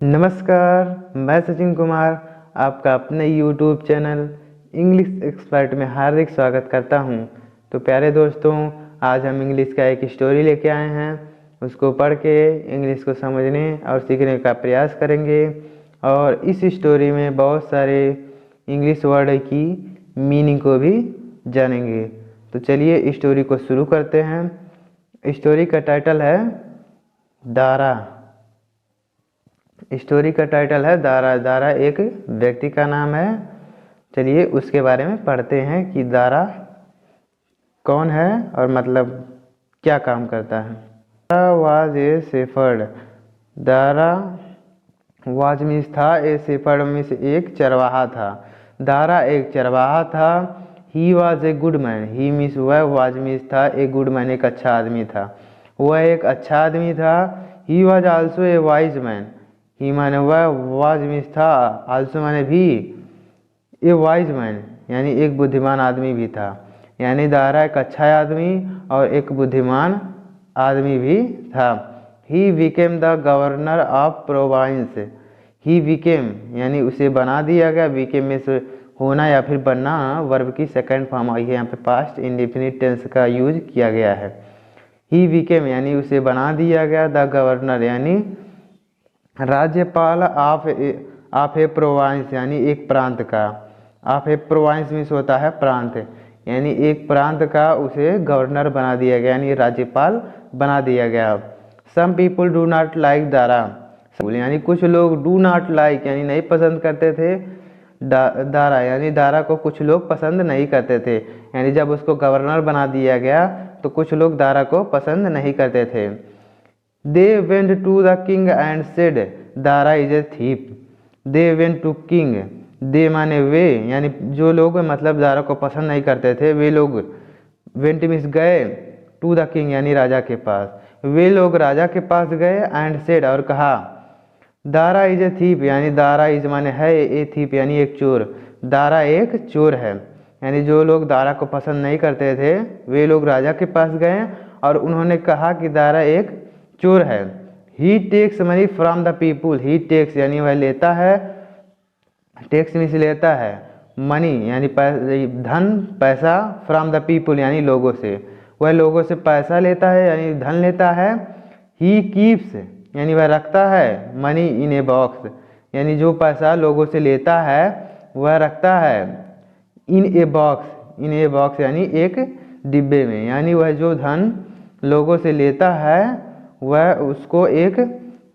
नमस्कार, मैं सचिन कुमार आपका अपने YouTube चैनल इंग्लिश एक्सपर्ट में हार्दिक स्वागत करता हूं। तो प्यारे दोस्तों, आज हम इंग्लिश का एक स्टोरी लेके आए हैं। उसको पढ़ के इंग्लिश को समझने और सीखने का प्रयास करेंगे और इस स्टोरी में बहुत सारे इंग्लिश वर्ड की मीनिंग को भी जानेंगे। तो चलिए स्टोरी को शुरू करते हैं। स्टोरी का टाइटल है दारा। स्टोरी का टाइटल है दारा। दारा एक व्यक्ति का नाम है। चलिए उसके बारे में पढ़ते हैं कि दारा कौन है और मतलब क्या काम करता है। Dara was a shepherd. Dara was means था, ए शेफर्ड मीन्स एक चरवाहा था। दारा एक चरवाहा था। He was a good man. He means वह, वाज मीन्स था, ए गुड मैन एक अच्छा आदमी था। वह एक अच्छा आदमी था। He was also a wise man. He माने वह, वाज मीन्स था, आल्सो माने भी, ए वाइज मैन यानी एक बुद्धिमान आदमी भी था। यानी दारा एक अच्छा आदमी और एक बुद्धिमान आदमी भी था। He became the governor of province. He became यानी उसे बना दिया गया। बिकेम में से होना या फिर बनना, वर्ब की सेकंड फॉर्म आई है। यहाँ पे पास्ट इंडेफिनिट टेंस का यूज किया गया है। ही बिकेम यानी उसे बना दिया गया। द गवर्नर यानी राज्यपाल ऑफ ए प्रोवाइंस यानी एक प्रांत का। ऑफ ए प्रोवाइंस मीन्स होता है प्रांत, यानी एक प्रांत का उसे गवर्नर बना दिया गया यानी राज्यपाल बना दिया गया। Some people do not like Dara. यानी कुछ लोग डू नॉट लाइक यानी नहीं पसंद करते थे दारा, यानी दारा को कुछ लोग पसंद नहीं करते थे। यानी जब उसको गवर्नर बना दिया गया तो कुछ लोग दारा को पसंद नहीं करते थे। They went to the king and said, Dara is a thief. They went to king. They माने वे, यानी जो लोग मतलब दारा को पसंद नहीं करते थे वे लोग, went मीन्स गए, to the king यानी राजा के पास। वे लोग राजा के पास गए and said और कहा, दारा इज ए thief यानी दारा इज माने है, ए thief यानी एक चोर। दारा एक चोर है। यानी जो लोग दारा को पसंद नहीं करते थे वे लोग राजा के पास गए और उन्होंने कहा कि दारा एक चोर है। He takes money from the people. He takes यानी वह लेता है, टेक्स मीन्स लेता है, मनी यानी धन पैसा, फ्रॉम द पीपुल यानी लोगों से, वह लोगों से पैसा लेता है यानी धन लेता है। ही कीप्स यानी वह रखता है, मनी इन ए बॉक्स यानी जो पैसा लोगों से लेता है वह रखता है इन a box. In A box यानी एक डिब्बे में, यानी वह जो धन लोगों से लेता है वह उसको एक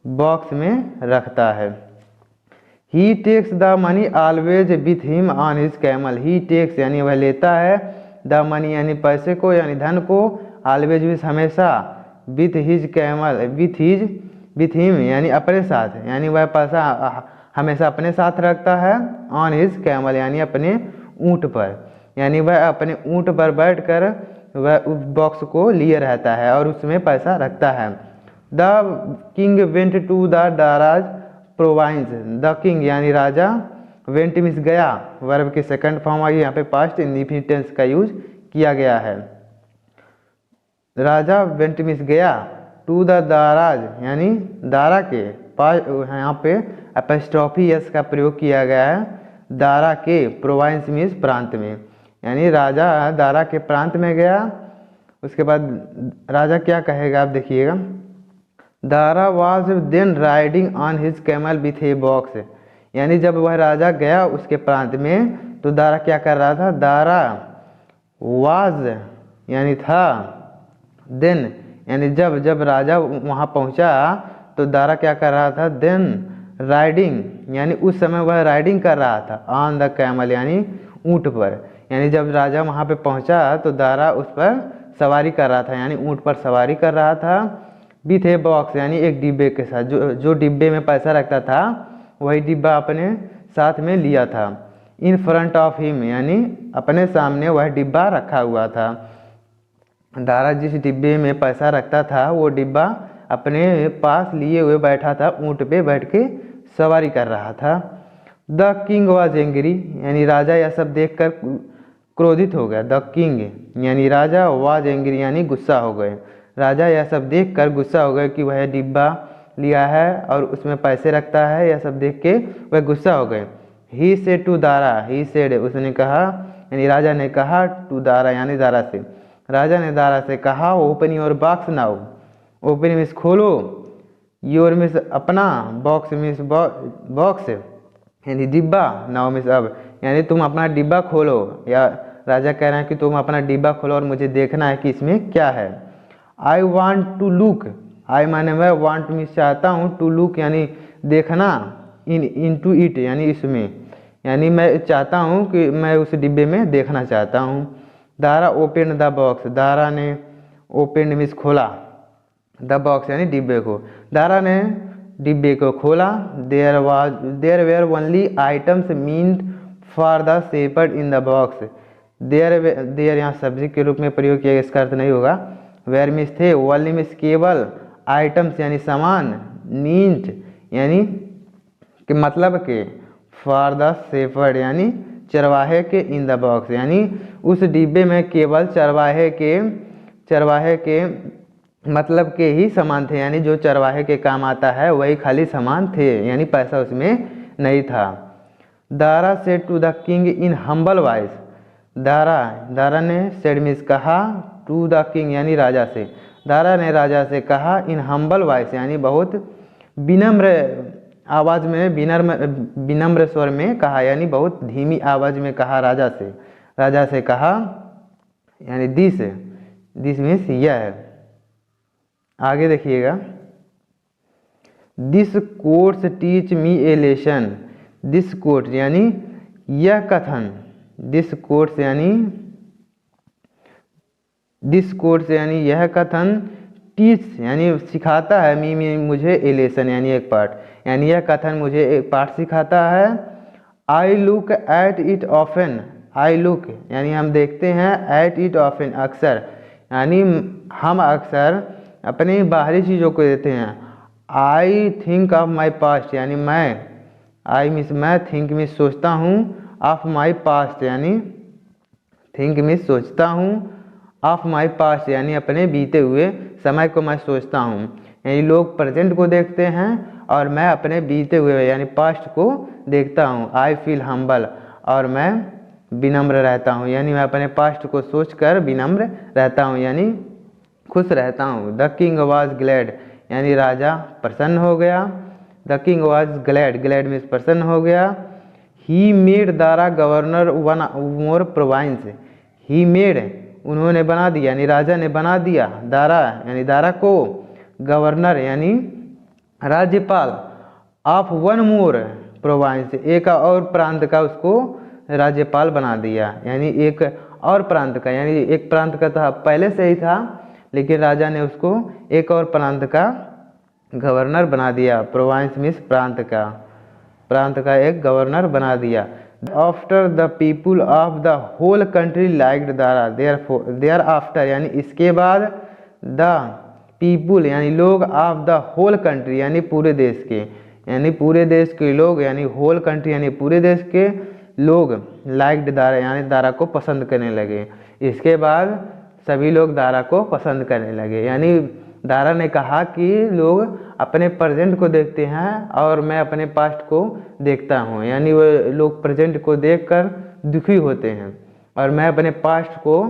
बॉक्स में रखता है। He takes the money always with him on his camel. He takes यानी वह लेता है, द मनी यानी पैसे को यानी धन को, ऑलवेज मीन्स हमेशा, with his camel with him यानी अपने साथ, यानी वह पैसा हमेशा अपने साथ रखता है। ऑन हिज कैमल यानी अपने ऊँट पर, यानी वह अपने ऊँट पर बैठकर वह उस बॉक्स को लिए रहता है और उसमें पैसा रखता है। The king went to the Dara's province. The king यानी राजा, वेंट मीन्स गया, वर्ब की सेकंड फॉर्म आई, यहाँ पे पास्ट इंडेफिनिट टेंस का यूज किया गया है। राजा वेंट मीन्स गया, टू द दाराज यानी दारा के पास, यहाँ पे एपोस्ट्रोफी एस का प्रयोग किया गया है। दारा के, प्रोवाइंस मीन्स प्रांत में, यानी राजा दारा के प्रांत में गया। उसके बाद राजा क्या कहेगा आप देखिएगा। Dara was then riding on his camel with a box. यानी जब वह राजा गया उसके प्रांत में तो दारा क्या कर रहा था। दारा वाज यानी था, देन यानी जब राजा वहाँ पहुँचा तो दारा क्या कर रहा था, देन राइडिंग यानी उस समय वह राइडिंग कर रहा था, ऑन द कैमल यानी ऊँट पर। यानी जब राजा वहाँ पे पहुँचा तो दारा उस पर सवारी कर रहा था, यानी ऊँट पर सवारी कर रहा था। विथ ए बॉक्स यानी एक डिब्बे के साथ, जो डिब्बे में पैसा रखता था वही डिब्बा अपने साथ में लिया था। इन फ्रंट ऑफ हिम यानी अपने सामने वह डिब्बा रखा हुआ था। दारा जिस डिब्बे में पैसा रखता था वो डिब्बा अपने पास लिए हुए बैठा था, ऊँट पे बैठ के सवारी कर रहा था। द किंग वॉज एंग्री यानी राजा यह सब देखकर क्रोधित हो गया। द किंग यानी राजा, वॉज एंग्री यानी गुस्सा हो गए। राजा यह सब देखकर गुस्सा हो गए कि वह डिब्बा लिया है और उसमें पैसे रखता है, यह सब देख के वह गुस्सा हो गए। He said to Dara, he said उसने कहा, यानी राजा ने कहा, टू दारा यानी दारा से, राजा ने दारा से कहा, open your box now, open means खोलो, योर मीन्स अपना, बॉक्स मीन्स बॉक्स यानी डिब्बा, नाउ मीन्स अब, यानी तुम अपना डिब्बा खोलो, या राजा कह रहे हैं कि तुम अपना डिब्बा खोलो और मुझे देखना है कि इसमें क्या है। आई वॉन्ट टू लुक, आई माने मैं, वांट मीन्स चाहता हूँ, टू लुक यानी देखना, इन टू इट यानी इसमें, यानी मैं चाहता हूँ कि मैं उस डिब्बे में देखना चाहता हूँ। Dara open the box, Dara ने ओपन मीन्स खोला, द बॉक्स यानी डिब्बे को, दारा ने डिब्बे को खोला। There were only items meant for the shepherd in the box, there यहाँ सब्जेक्ट के रूप में प्रयोग किया, इसका अर्थ नहीं होगा। वेयर मीन्स थे, ओनली मीन्स केवल, आइटम्स यानी सामान, मीन्ट यानी कि मतलब के, फॉर द शेपर्ड यानी चरवाहे के, इन द बॉक्स यानी उस डिब्बे में केवल चरवाहे के मतलब के ही सामान थे, यानी जो चरवाहे के काम आता है वही खाली सामान थे, यानी पैसा उसमें नहीं था। Dara said to the king in humble voice, Dara ने सेड मीन्स कहा, टू द किंग यानी राजा से, दारा ने राजा से कहा, इन हम्बल वॉइस यानी बहुत विनम्र आवाज़ में, विनम्र स्वर में कहा, यानी बहुत धीमी आवाज़ में कहा राजा से कहा, यानी दिस मीन्स यह है। आगे देखिएगा, this quotes teach me a lesson, this quote यानी यह कथन, दिस कोट्स यानी यह कथन, टीच यानी सिखाता है, मी मुझे ए लेसन यानी एक पाठ, यानी यह कथन मुझे एक पाठ सिखाता है। I look at it often, I look यानी हम देखते हैं, एट इट ऑफन अक्सर, यानी हम अक्सर अपनी बाहरी चीज़ों को देते हैं। I think of my past यानी मैं, आई मीन्स मैं, थिंक मीन्स सोचता हूँ, ऑफ माई पास्ट यानी थिंक मीन्स सोचता हूँ, ऑफ माई पास्ट यानी अपने बीते हुए समय को मैं सोचता हूँ, यानी लोग प्रेजेंट को देखते हैं और मैं अपने बीते हुए यानी पास्ट को देखता हूँ। आई फील हम्बल और मैं विनम्र रहता हूँ, यानी मैं अपने पास्ट को सोचकर विनम्र रहता हूँ, यानी खुश रहता हूँ। द किंग वॉज ग्लैड यानी राजा प्रसन्न हो गया, the king was glad, glad means प्रसन्न हो गया। He made Dara governor one more province, he made उन्होंने बना दिया, यानी राजा ने बना दिया, दारा यानी दारा को, गवर्नर यानी राज्यपाल, ऑफ वन मोर प्रोविंस एक और प्रांत का उसको राज्यपाल बना दिया, यानी एक और प्रांत का, यानी एक प्रांत का था पहले से ही था लेकिन राजा ने उसको एक और प्रांत का गवर्नर बना दिया। प्रोविंस मीन्स प्रांत का एक गवर्नर बना दिया। After the people of the whole country liked Dara, thereafter यानी इसके बाद, द पीपुल यानी लोग, ऑफ द होल कंट्री यानी पूरे देश के, यानी पूरे देश के लोग, यानी होल कंट्री यानी पूरे देश के लोग, लाइक्ड दारा यानी दारा को पसंद करने लगे। इसके बाद सभी लोग दारा को पसंद करने लगे, यानी दारा ने कहा कि लोग अपने प्रेजेंट को देखते हैं और मैं अपने पास्ट को देखता हूँ, यानी वो लोग प्रेजेंट को देखकर दुखी होते हैं और मैं अपने पास्ट को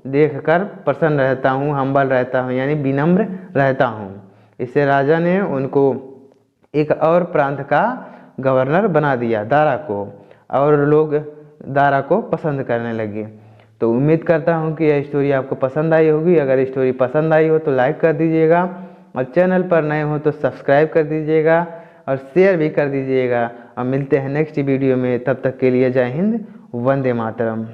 देखकर प्रसन्न रहता हूँ, हम्बल रहता हूँ, यानी विनम्र रहता हूँ। इससे राजा ने उनको एक और प्रांत का गवर्नर बना दिया दारा को, और लोग दारा को पसंद करने लगे। तो उम्मीद करता हूँ कि यह स्टोरी आपको पसंद आई होगी। अगर स्टोरी पसंद आई हो तो लाइक कर दीजिएगा और चैनल पर नए हो तो सब्सक्राइब कर दीजिएगा और शेयर भी कर दीजिएगा। और मिलते हैं नेक्स्ट वीडियो में, तब तक के लिए जय हिंद, वंदे मातरम।